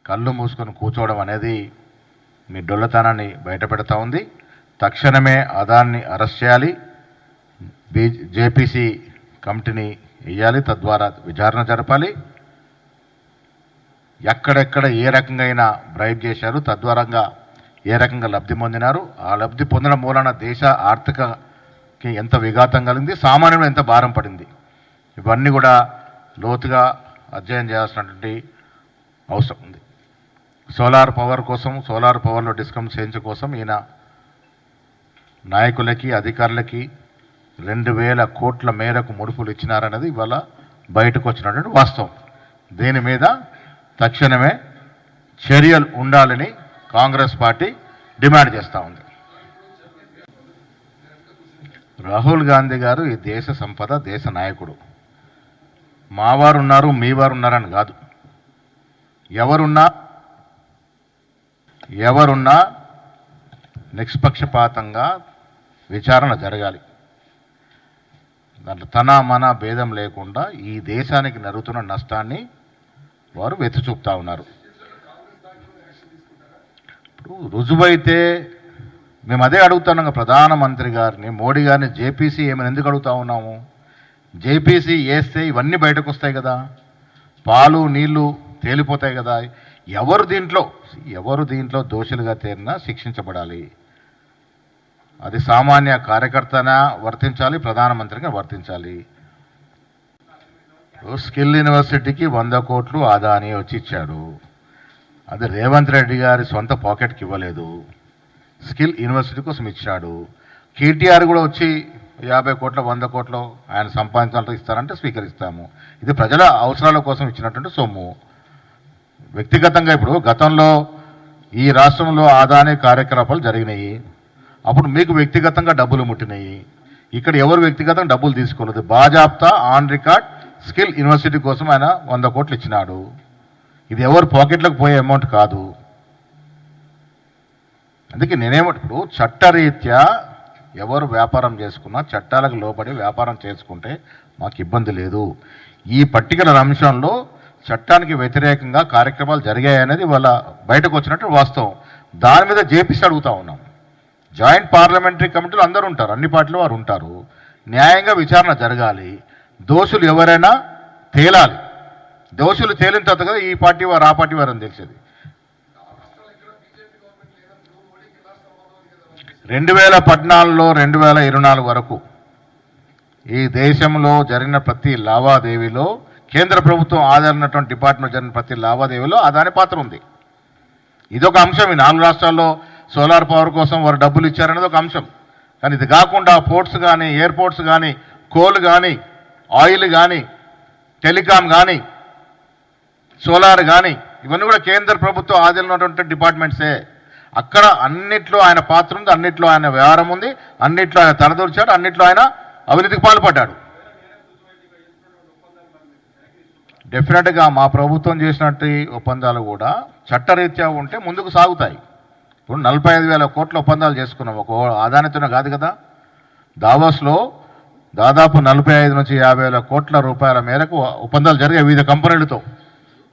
కళ్ళు మూసుకొని కూర్చోవడం అనేది మీ డొల్లతనాన్ని బయటపెడతా ఉంది. తక్షణమే అదాన్ని అరెస్ట్ చేయాలి, జేపీసీ కమిటీని వేయాలి, తద్వారా విచారణ జరపాలి. ఎక్కడెక్కడ ఏ రకంగా అయినా బ్రైబ్ చేశారు, తద్వారంగా ఏ రకంగా లబ్ధి పొందినారు, ఆ లబ్ధి పొందిన మూలన దేశ ఆర్థికకి ఎంత విఘాతం కలిగింది, సామాన్యుడు ఎంత భారం పడింది, ఇవన్నీ కూడా లోతుగా అధ్యయనం చేయాల్సినటువంటి అవసరం ఉంది. సోలార్ పవర్ కోసం, సోలార్ పవర్లో డిస్కమ్స్ చేయించడం కోసం ఈయన నాయకులకి అధికారులకి 2000 కోట్ల మేరకు ముడుపులు ఇచ్చినారనేది ఇవాళ బయటకు వచ్చినటువంటి వాస్తవం. దీని మీద తక్షణమే చర్యలు ఉండాలని కాంగ్రెస్ పార్టీ డిమాండ్ చేస్తూ ఉంది. రాహుల్ గాంధీ గారు ఈ దేశ సంపద, దేశ నాయకుడు. మావారు ఉన్నారు, మీ వారు ఉన్నారని కాదు. ఎవరున్నా నిష్పక్షపాతంగా విచారణ జరగాలి. దాంట్లో తన మన భేదం లేకుండా ఈ దేశానికి జరుగుతున్న నష్టాన్ని వారు వెత్తి చూపుతా ఉన్నారు. ఇప్పుడు రుజువైతే మేము అదే అడుగుతున్నాం ప్రధానమంత్రి గారిని, మోడీ గారిని, జేపీసీ ఏమైనా ఎందుకు అడుగుతా ఉన్నాము? జేపీసీ వేస్తే ఇవన్నీ బయటకు వస్తాయి కదా, పాలు నీళ్లు తేలిపోతాయి కదా. ఎవరు దీంట్లో దోషులుగా తేరినా శిక్షించబడాలి. అది సామాన్య కార్యకర్తనా వర్తించాలి, ప్రధానమంత్రిగా వర్తించాలి. స్కిల్ యూనివర్సిటీకి 100 కోట్లు అదాని వచ్చి ఇచ్చాడు. అది రేవంత్ రెడ్డి గారి సొంత పాకెట్కి ఇవ్వలేదు, స్కిల్ యూనివర్సిటీ కోసం ఇచ్చాడు. కేటీఆర్ కూడా వచ్చి 50 కోట్ల 100 కోట్లు ఆయన సంపాదించాలంటే ఇస్తారంటే స్వీకరిస్తాము. ఇది ప్రజల అవసరాల కోసం ఇచ్చినటువంటి సొమ్ము. వ్యక్తిగతంగా ఇప్పుడు గతంలో ఈ రాష్ట్రంలో అదాని కార్యకలాపాలు జరిగినాయి, అప్పుడు మీకు వ్యక్తిగతంగా డబ్బులు ముట్టినాయి. ఇక్కడ ఎవరు వ్యక్తిగతంగా డబ్బులు తీసుకోలేదు, బాజాప్తా ఆన్ రికార్డ్ స్కిల్ యూనివర్సిటీ కోసం ఆయన 100 కోట్లు ఇచ్చినాడు. ఇది ఎవరు పాకెట్లకు పోయే అమౌంట్ కాదు. అందుకే నేనేమంటూ చట్టరీత్యా ఎవరు వ్యాపారం చేసుకున్నా చట్టాలకు లోబడి వ్యాపారం చేసుకుంటే మాకు ఇబ్బంది లేదు. ఈ పర్టికులర్ అంశంలో చట్టానికి వ్యతిరేకంగా కార్యక్రమాలు జరిగాయనేది వాళ్ళ బయటకు వచ్చినట్టు వాస్తవం. దాని మీద జేపీసీ అడుగుతూ ఉన్నాం. జాయింట్ పార్లమెంటరీ కమిటీలు అందరూ ఉంటారు, అన్ని పార్టీలు వారు ఉంటారు. న్యాయంగా విచారణ జరగాలి, దోషులు ఎవరైనా తేలాలి. దోషులు తేలిన తర్వాత కదా ఈ పార్టీ వారు ఆ పార్టీ వారు అని తెలిసేది. 2014 2024 వరకు ఈ దేశంలో జరిగిన ప్రతి లావాదేవీలో, కేంద్ర ప్రభుత్వం ఆధారినటువంటి డిపార్ట్మెంట్ జరిగిన ప్రతి లావాదేవీలో అదాని పాత్ర ఉంది. ఇదొక అంశం. ఈ 4 రాష్ట్రాల్లో సోలార్ పవర్ కోసం వారు డబ్బులు ఇచ్చారనేది ఒక అంశం. కానీ ఇది కాకుండా పోర్ట్స్ కానీ, ఎయిర్పోర్ట్స్ కానీ, కోల్ కానీ, ఆయిల్ కానీ, టెలికాం కానీ, సోలార్ కానీ, ఇవన్నీ కూడా కేంద్ర ప్రభుత్వం ఆధీనంలో డిపార్ట్మెంట్సే. అక్కడ అన్నిట్లో ఆయన పాత్ర ఉంది, అన్నిట్లో ఆయన వ్యవహారం ఉంది, అన్నిట్లో ఆయన తలదూర్చాడు, అన్నిట్లో ఆయన అవినీతికి పాల్పడ్డాడు. డెఫినెట్గా మా ప్రభుత్వం చేసినట్టు ఒప్పందాలు కూడా చట్టరీత్యా ఉంటే ముందుకు సాగుతాయి. ఇప్పుడు 45,000 కోట్ల ఒప్పందాలు చేసుకున్నాం, ఒక అదానితోనే కాదు కదా. దావోస్లో దాదాపు 45 నుంచి 50,000 కోట్ల రూపాయల మేరకు ఒప్పందాలు జరిగాయి వివిధ కంపెనీలతో.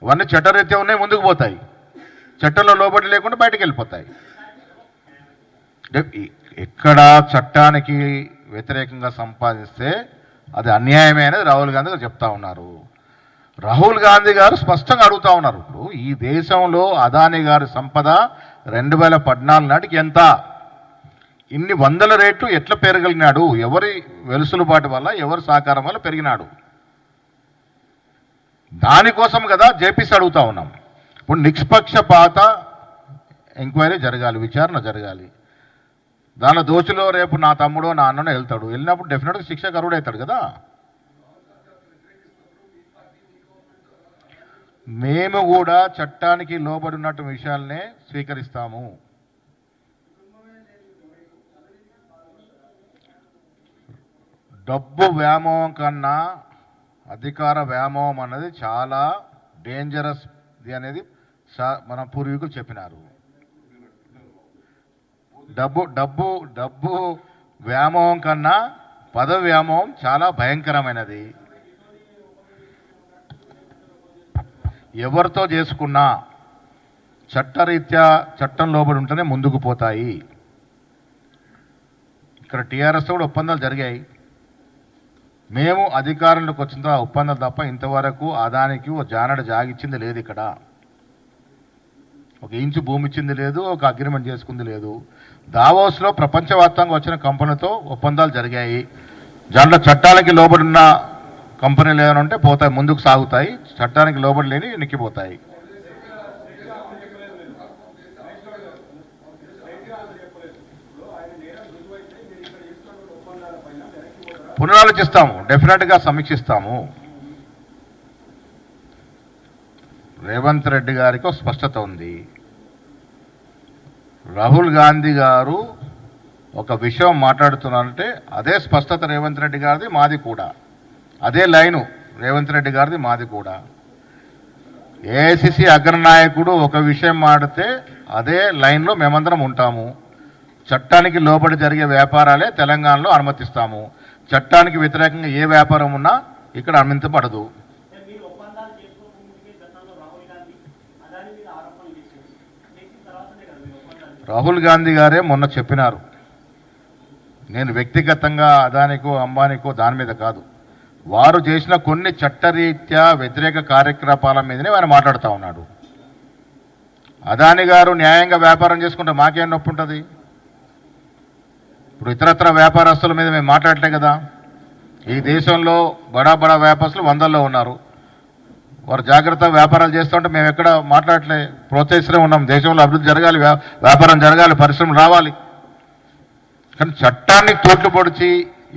ఇవన్నీ చట్టరీత్యా ఉన్నాయి, ముందుకు పోతాయి. చట్టంలో లోబడి లేకుండా బయటకు వెళ్ళిపోతాయి. ఎక్కడ చట్టానికి వ్యతిరేకంగా సంపాదిస్తే అది అన్యాయమే అనేది రాహుల్ గాంధీ గారు చెప్తా ఉన్నారు. రాహుల్ గాంధీ గారు స్పష్టంగా అడుగుతూ ఉన్నారు. ఇప్పుడు ఈ దేశంలో అదానీ గారి సంపద 2014 నాటికి ఎంత, ఇన్ని 100 రేట్లు ఎట్లా పెరగలిగినాడు, ఎవరి వెలుసులుబాటు వల్ల, ఎవరి సహకారం వల్ల పెరిగినాడు, దానికోసం కదా జేపీసీ అడుగుతూ ఉన్నాం. ఇప్పుడు నిష్పక్షపాత ఎంక్వైరీ జరగాలి, విచారణ జరగాలి. దానిలో దోషులో రేపు నా తమ్ముడో నా అన్ననో వెళ్తాడు, వెళ్ళినప్పుడు డెఫినెట్గా శిక్షకు అర్హుడవుతాడు కదా. మేము కూడా చట్టానికి లోబడి ఉన్నట్టు విషయాలనే స్వీకరిస్తాము. డబ్బు వ్యామోహం కన్నా అధికార వ్యామోహం అన్నది చాలా డేంజరస్ అనేది మన పూర్వీకులు చెప్పినారు. డబ్బు వ్యామోహం కన్నా పదవి వ్యామోహం చాలా భయంకరమైనది. ఎవరితో చేసుకున్నా చట్టరీత్యా చట్టం లోబడి ఉంటేనే ముందుకు పోతాయి. ఇక్కడ టీఆర్ఎస్ కూడా ఒప్పందాలు జరిగాయి. మేము అధికారంలోకి వచ్చిన తర్వాత ఒప్పందాలు తప్ప ఇంతవరకు అదానికి ఓ జానడ జాగిచ్చింది లేదు. ఇక్కడ ఒక ఇంచు భూమి ఇచ్చింది లేదు, ఒక అగ్రిమెంట్ చేసుకుంది లేదు. దావోస్లో ప్రపంచవ్యాప్తంగా వచ్చిన కంపెనీతో ఒప్పందాలు జరిగాయి. దాంట్లో చట్టాలకి లోబడి ఉన్న కంపెనీలు ఏమైనా ఉంటే పోతాయి, ముందుకు సాగుతాయి. చట్టానికి లోబడి లేని నిక్కిపోతాయి. పునరాలోచిస్తాము, డెఫినెట్గా సమీక్షిస్తాము. రేవంత్ రెడ్డి గారికి ఒక స్పష్టత ఉంది. రాహుల్ గాంధీ గారు ఒక విషయం మాట్లాడుతున్నారంటే అదే స్పష్టత రేవంత్ రెడ్డి గారిది, మాది కూడా అదే లైను. రేవంత్ రెడ్డి గారిది, మాది కూడా. ఏఐసిసి అగ్రనాయకుడు ఒక విషయం మాడితే అదే లైన్లో మేమందరం ఉంటాము. చట్టానికి లోబడి జరిగే వ్యాపారాలే తెలంగాణలో అనుమతిస్తాము. చట్టానికి వ్యతిరేకంగా ఏ వ్యాపారం ఉన్నా ఇక్కడ అనుమతించబడదు. రాహుల్ గాంధీ గారే మొన్న చెప్పినారు, నేను వ్యక్తిగతంగా అదానికో అంబానీకో దాని మీద కాదు, వారు చేసిన కొన్ని చట్టరీత్యా వ్యతిరేక కార్యకలాపాల మీదనే ఆయన మాట్లాడుతూ ఉన్నాడు. అదాని గారు న్యాయంగా వ్యాపారం చేసుకుంటే మాకేం నొప్పి ఉంటుంది? ఇప్పుడు ఇతరత్ర వ్యాపారస్తుల మీద మేము మాట్లాడలే కదా. ఈ దేశంలో బడా బడా వ్యాపారస్తులు వందల్లో ఉన్నారు. వారు జాగ్రత్తగా వ్యాపారాలు చేస్తుంటే మేము ఎక్కడ మాట్లాడలే, ప్రోత్సహిస్తూనే ఉన్నాం. దేశంలో అభివృద్ధి జరగాలి, వ్యాపారం జరగాలి, పరిశ్రమలు రావాలి. కానీ చట్టాన్ని తోట్లు పొడిచి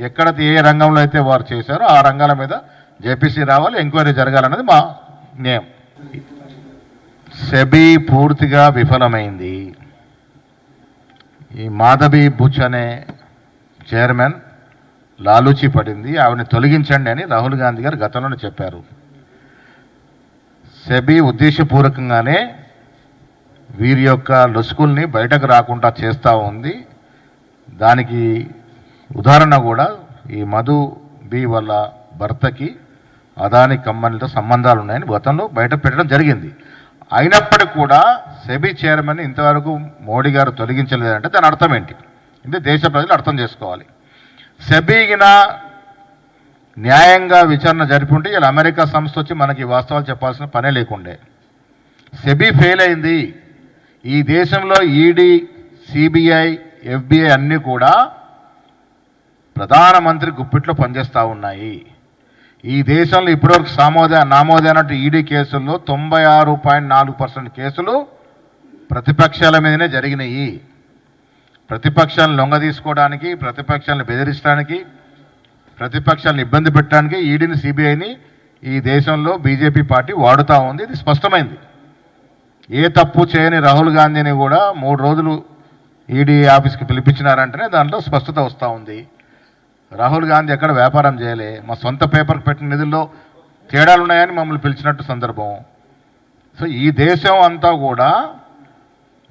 ఎక్కడ ఏ రంగంలో అయితే వారు చేశారో ఆ రంగాల మీద జేపీసీ రావాలి, ఎంక్వైరీ జరగాలన్నది మా న్యాయం. సెబీ పూర్తిగా విఫలమైంది. ఈ మాధవి బుచ్ అనే చైర్మన్ లాలూచి పడింది, ఆవిడని తొలగించండి అని రాహుల్ గాంధీ గారు గతంలోనే చెప్పారు. సెబీ ఉద్దేశపూర్వకంగానే వీరి యొక్క లొసుకుల్ని బయటకు రాకుండా చేస్తూ ఉంది. దానికి ఉదాహరణ కూడా ఈ మధు బి వాళ్ళ భర్తకి అదాని కంపెనీలతో సంబంధాలు ఉన్నాయని గతంలో బయట పెట్టడం జరిగింది. అయినప్పటికీ కూడా సెబీ చైర్మన్ ఇంతవరకు మోడీ గారు తొలగించలేదంటే దాని అర్థం ఏంటి? అంటే దేశ ప్రజలు అర్థం చేసుకోవాలి. సెబీగిన న్యాయంగా విచారణ జరిపి ఉంటే ఇలా అమెరికా సంస్థ వచ్చి మనకి వాస్తవాలు చెప్పాల్సిన పనే లేకుండే. సెబీ ఫెయిల్ అయింది. ఈ దేశంలో ఈడీ, సిబిఐ, ఎఫ్బిఐ అన్నీ కూడా ప్రధానమంత్రి గుప్పిట్లో పనిచేస్తూ ఉన్నాయి. ఈ దేశంలో ఇప్పటివరకు నామోదైనట్టు ఈడీ కేసుల్లో 96.4% కేసులు ప్రతిపక్షాల మీదనే జరిగినాయి. ప్రతిపక్షాలను లొంగ తీసుకోవడానికి, ప్రతిపక్షాలను బెదిరించడానికి, ప్రతిపక్షాలను ఇబ్బంది పెట్టడానికి ఈడీని, సిబిఐని ఈ దేశంలో బీజేపీ పార్టీ వాడుతూ ఉంది. ఇది స్పష్టమైంది. ఏ తప్పు చేయని రాహుల్ గాంధీని కూడా 3 రోజులు ఈడీ ఆఫీస్కి పిలిపించినారంటేనే దాంట్లో స్పష్టత వస్తూ ఉంది. రాహుల్ గాంధీ ఎక్కడ వ్యాపారం చేయలే, మా సొంత పేపర్కి పెట్టిన నిధుల్లో తేడాలు ఉన్నాయని మమ్మల్ని పిలిచినట్టు సందర్భం. సో ఈ దేశం అంతా కూడా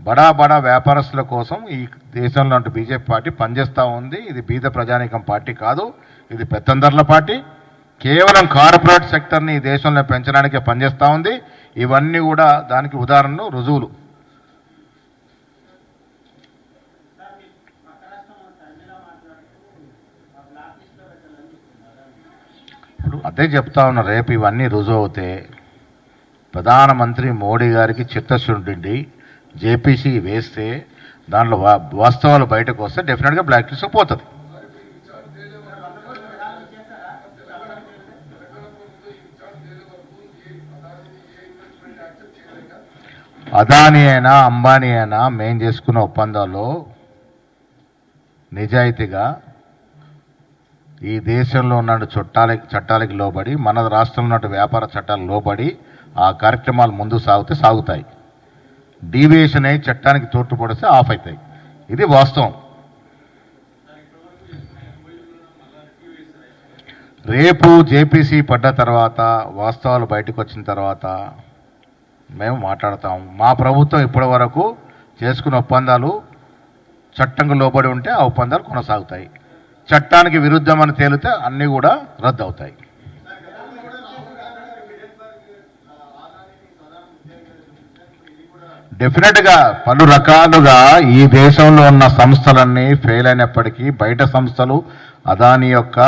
బడా బడా వ్యాపారస్తుల కోసం ఈ దేశంలో అంటూ బీజేపీ పార్టీ పనిచేస్తూ ఉంది. ఇది బీద ప్రజానీకం పార్టీ కాదు, ఇది పెత్తందర్ల పార్టీ. కేవలం కార్పొరేట్ సెక్టర్ని ఈ దేశంలో పెంచడానికే పనిచేస్తూ ఉంది. ఇవన్నీ కూడా దానికి ఉదాహరణలు, రుజువులు. ఇప్పుడు అదే చెప్తా ఉన్నా, రేపు ఇవన్నీ రుజువు అవుతే ప్రధానమంత్రి మోడీ గారికి చిత్తశుద్ధి జేపీసీ వేస్తే దాంట్లో వాస్తవాలు బయటకు వస్తే డెఫినెట్గా బ్లాక్ లిస్ట్ పోతుంది. అదాని అయినా అంబానీ అయినా మేం చేసుకున్న ఒప్పందాల్లో నిజాయితీగా ఈ దేశంలో ఉన్న చట్టాలకి లోబడి, మన రాష్ట్రంలో ఉన్న వ్యాపార చట్టాలకు లోబడి ఆ కార్యక్రమాలు ముందు సాగుతాయి. డీవియేషన్ అయి చట్టానికి తోట్లు పొడిస్తే ఆఫ్ అవుతాయి. ఇది వాస్తవం. రేపు జేపీసీ పడ్డ తర్వాత, వాస్తవాలు బయటకు వచ్చిన తర్వాత మేము మాట్లాడతాం. మా ప్రభుత్వం ఇప్పటి వరకు చేసుకున్న ఒప్పందాలు చట్టంకు లోబడి ఉంటే ఆ ఒప్పందాలు కొనసాగుతాయి. చట్టానికి విరుద్ధమని తేలితే అన్నీ కూడా రద్దు అవుతాయి. డెఫినెట్గా పలు రకాలుగా ఈ దేశంలో ఉన్న సంస్థలన్నీ ఫెయిల్ అయినప్పటికీ బయట సంస్థలు అదాని యొక్క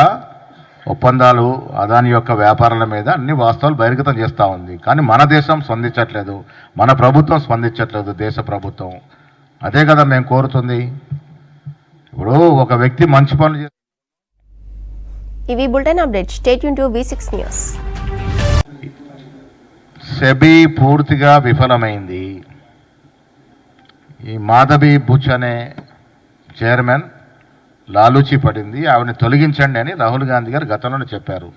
ఒప్పందాలు అదాని యొక్క వ్యాపారాల మీద అన్ని వాస్తవాలు బహిర్గతం చేస్తూ ఉంది. కానీ మన దేశం స్పందించట్లేదు, మన ప్రభుత్వం స్పందించట్లేదు, దేశ ప్రభుత్వం. అదే కదా మేము కోరుతుంది. ఇప్పుడు ఒక వ్యక్తి మంచి పనులు చేస్తే ఇవి bulletin update. Stay tune to V6 news. SEBI పూర్తిగా విఫలమైంది. ఈ మాధవి బుచ్ అనే చైర్మన్ లాలూచి పడింది, ఆవిడని తొలగించండి అని రాహుల్ గాంధీ గారు గతంలోనే చెప్పారు.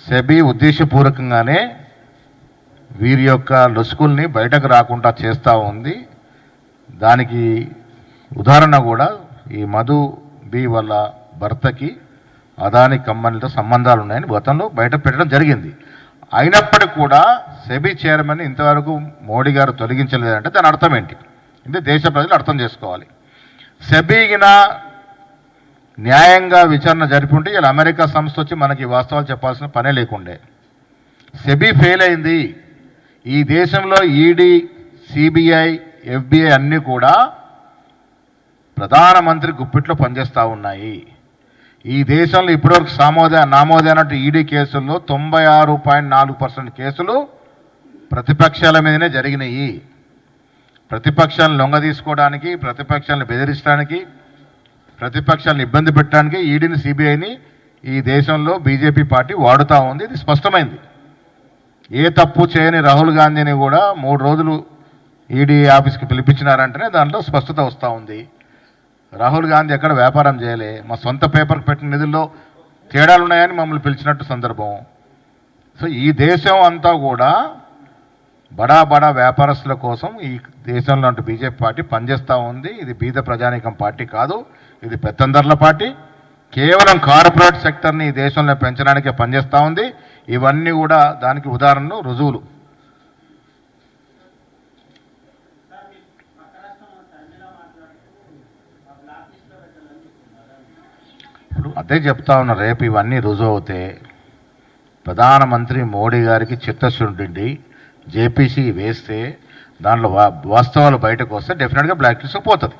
సెబీ ఉద్దేశపూర్వకంగానే వీరి యొక్క లొసుకుల్ని బయటకు రాకుండా చేస్తూ ఉంది. దానికి ఉదాహరణ కూడా ఈ మధు బి వాళ్ళ భర్తకి అదాని కంపెనీతో సంబంధాలు ఉన్నాయని గతంలో బయట పెట్టడం జరిగింది. అయినప్పటికీ కూడా సెబీ చైర్మన్ ఇంతవరకు మోడీ గారు తొలగించలేదంటే దాని అర్థం ఏంటి అంటే దేశ ప్రజలు అర్థం చేసుకోవాలి. సెబీగిన న్యాయంగా విచారణ జరిపి ఉంటే ఇలా అమెరికా సంస్థ వచ్చి మనకి వాస్తవాలు చెప్పాల్సిన పనే లేకుండే. సెబీ ఫెయిల్ అయింది. ఈ దేశంలో ఈడీ, సిబిఐ, FBI అన్నీ కూడా ప్రధానమంత్రి గుప్పిట్లో పనిచేస్తూ ఉన్నాయి. ఈ దేశంలో ఇప్పటివరకు నామోదైనట్టు ఈడీ కేసుల్లో 96.4% కేసులు ప్రతిపక్షాల మీదనే జరిగినాయి. ప్రతిపక్షాలను లొంగ తీసుకోవడానికి, ప్రతిపక్షాలను బెదిరించడానికి, ప్రతిపక్షాలను ఇబ్బంది పెట్టడానికి ఈడీని, సిబిఐని ఈ దేశంలో బీజేపీ పార్టీ వాడుతూ ఉంది. ఇది స్పష్టమైంది. ఏ తప్పు చేయని రాహుల్ గాంధీని కూడా 3 రోజులు ఈడీ ఆఫీస్కి పిలిపించినారంటేనే దాంట్లో స్పష్టత వస్తూ ఉంది. రాహుల్ గాంధీ ఎక్కడ వ్యాపారం చేయలే, మా సొంత పేపర్కి పెట్టిన నిధుల్లో తేడాలు ఉన్నాయని మమ్మల్ని పిలిచినట్టు సందర్భం. సో ఈ దేశం అంతా కూడా బడా బడా వ్యాపారస్తుల కోసం ఈ దేశంలో అంటూ బీజేపీ పార్టీ పనిచేస్తూ ఉంది. ఇది బీద ప్రజానీకం పార్టీ కాదు, ఇది పెత్తందర్ల పార్టీ. కేవలం కార్పొరేట్ సెక్టర్ని ఈ దేశంలో పెంచడానికే పనిచేస్తూ ఉంది. ఇవన్నీ కూడా దానికి ఉదాహరణలు, రుజువులు. అదే చెప్తా ఉన్నా, రేపు ఇవన్నీ రుజువు అవుతే ప్రధానమంత్రి మోడీ గారికి చిత్తశుద్ధి జేపీసీ వేస్తే దాంట్లో వాస్తవాలు బయటకు వస్తే డెఫినెట్గా బ్లాక్ లిస్ట్ పోతుంది.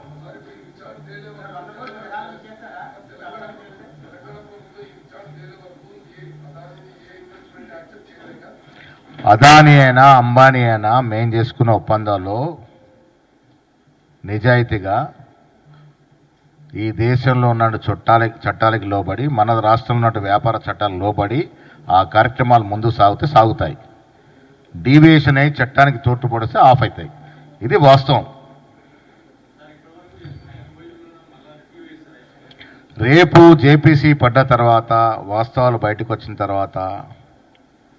అదాని అయినా అంబానీ అయినా మేం చేసుకున్న ఒప్పందాల్లో నిజాయితీగా ఈ దేశంలో ఉన్న చట్టాలకి లోబడి, మన రాష్ట్రంలో ఉన్న వ్యాపార చట్టాలకు లోబడి ఆ కార్యక్రమాలు ముందు సాగుతాయి. డీవియేషన్ అయి చట్టానికి తోట్టుపడిస్తే ఆఫ్ అవుతాయి. ఇది వాస్తవం. రేపు జేపీసీ పడ్డ తర్వాత, వాస్తవాలు బయటకు వచ్చిన తర్వాత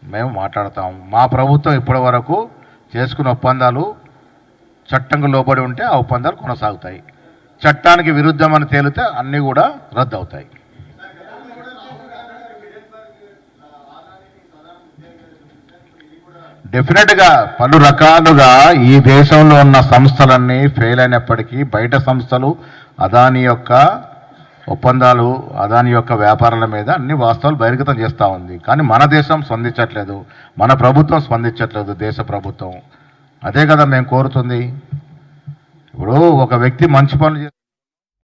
మేము మాట్లాడతాం. మా ప్రభుత్వం ఇప్పటి వరకు చేసుకున్న ఒప్పందాలు చట్టంకు లోబడి ఉంటే ఆ ఒప్పందాలు కొనసాగుతాయి. చట్టానికి విరుద్ధమని తేలితే అన్నీ కూడా రద్దు అవుతాయి. డెఫినెట్గా పలు రకాలుగా ఈ దేశంలో ఉన్న సంస్థలన్నీ ఫెయిల్ అయినప్పటికీ బయట సంస్థలు అదాని యొక్క ఒప్పందాలు అదాని యొక్క వ్యాపారాల మీద అన్ని వాస్తవాలు బహిర్గతం చేస్తూ ఉంది. కానీ మన దేశం స్పందించట్లేదు, మన ప్రభుత్వం స్పందించట్లేదు, దేశ ప్రభుత్వం. అదే కదా మేము కోరుతుంది. ఇప్పుడు ఒక వ్యక్తి మంచి పనులు